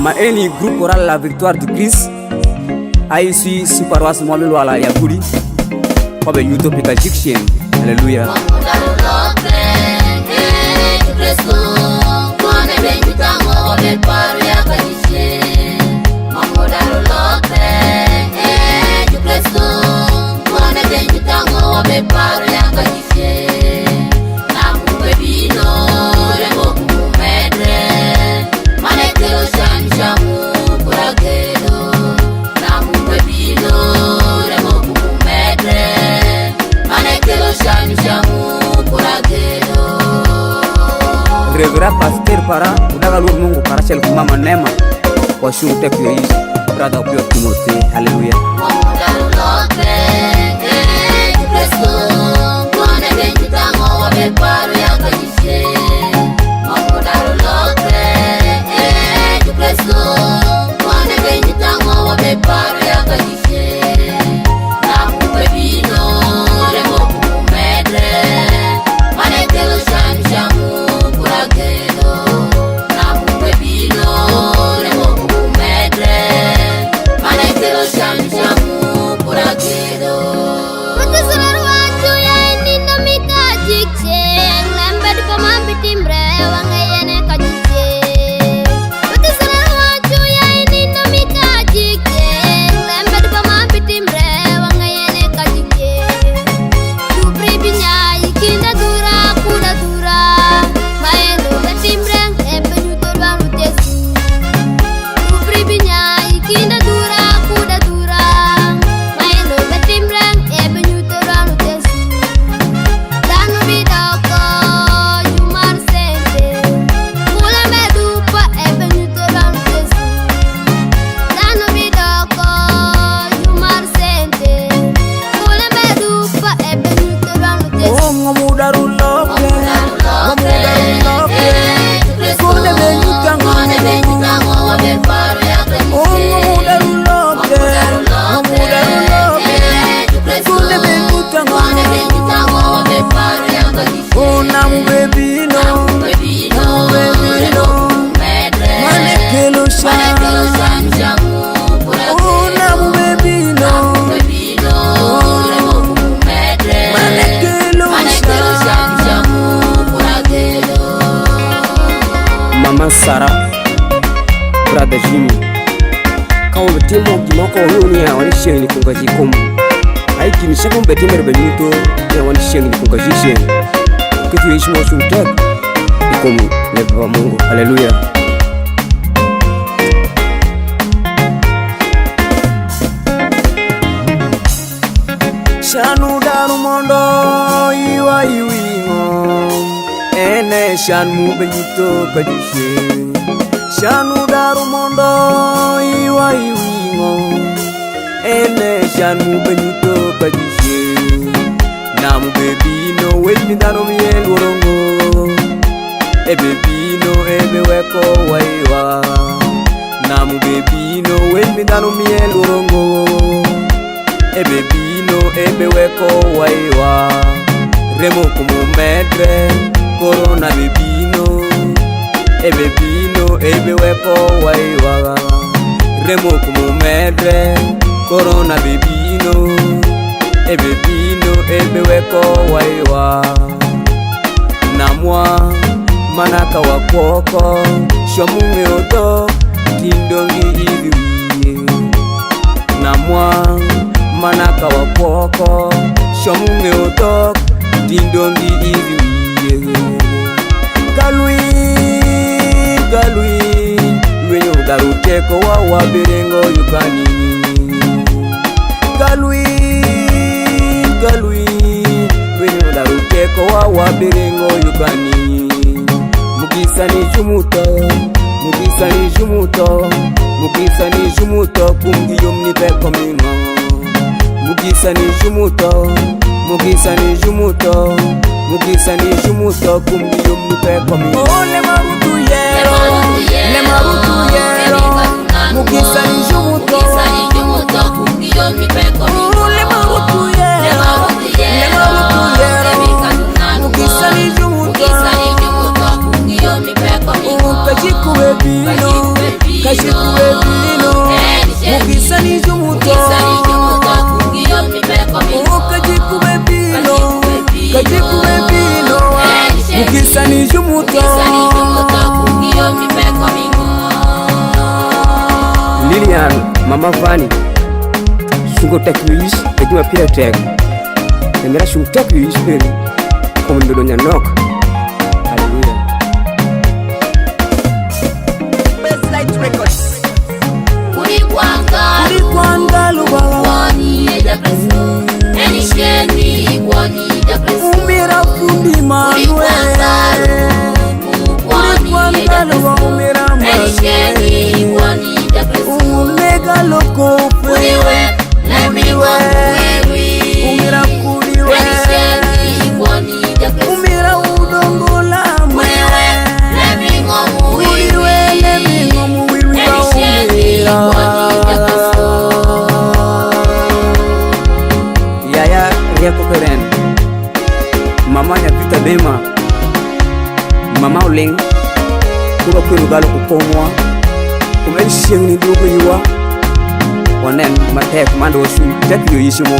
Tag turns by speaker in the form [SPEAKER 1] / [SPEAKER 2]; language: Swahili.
[SPEAKER 1] Maeni groupe choral La Victoire du Christ Aïsui Superwas Mohamed Wala Yagoudi Kobe YouTube Kajikshien. Alléluia. Revera pastor para udaga lu Mungu para sel mama nema kwa shunte kwa hii brother kwa Timothy. Hallelujah. Sarah, brother Jimmy, kau bertemu di mako huni ya wani sheng ni kungaji kum. Aiki ni shakon bertemu berbenito ya wani sheng ni kungaji sheng. Kitu yishi mo suntek ikum leba Mungu. Haleluya. Shanu daru mondo iwa iwingo. Ene shan mu benito kajishe shanu daru mondo iwa iwingo. Ene shan mu benito kajishe namu bebino wejni dano miel worongo. E bebino ebe weko waiwa namu bebino wejni dano miel worongo. E bebino ebe weko waiwa remo kumu medre Corona bebino, ebe weko waiwa remo kumu medre. Corona bebino, ebe weko waiwa namwa manaka wakoko shomunge oto tindongi iwiye. Namwa manaka wakoko shomunge oto tindongi iwiye. Galui Lwenyo garuteko wa wabirengo yukani. Galui Lwenyo garuteko wa wabirengo yukani. Mugisa ni jumuto kumgiyo mnipeko mingo. Mugisa ni jumuto kumgiyo mnipeko mingo. Le marutu yero Mugisa ni jumuto kumgiyo mnipeko mingo. Le marutu yero Mugisa ni jumuto kumgiyo mnipeko mingo. Kajiku bebino kashikuwe bino mukisani jumuto kajikuwe bino mukisani jumuto Lilian mama Vani sungo tekwish ejuma pira tek nemera sungo tekwish peri komendo nyanok. Haleluya. Bestlight Records Kulikwanga luwa Wani eja preso Enisheni Wani eja preso Umira fundi manwe Kulikwanga luwa umira manwe Enisheni Wani eja preso Umega loko Kuliwe Nemiwe Umira kuliwe Enisheni Wani eja preso Umira udongo la mwewe Kuliwe Nemingo muwiruwa umira Yaya Rieko Keren Mama ya Vita Bema Mama Uling Kuba kuru galo kukomwa Kumeli siang ni dugo yiwa Wanen matek mando wasu Jaki yu yisi mo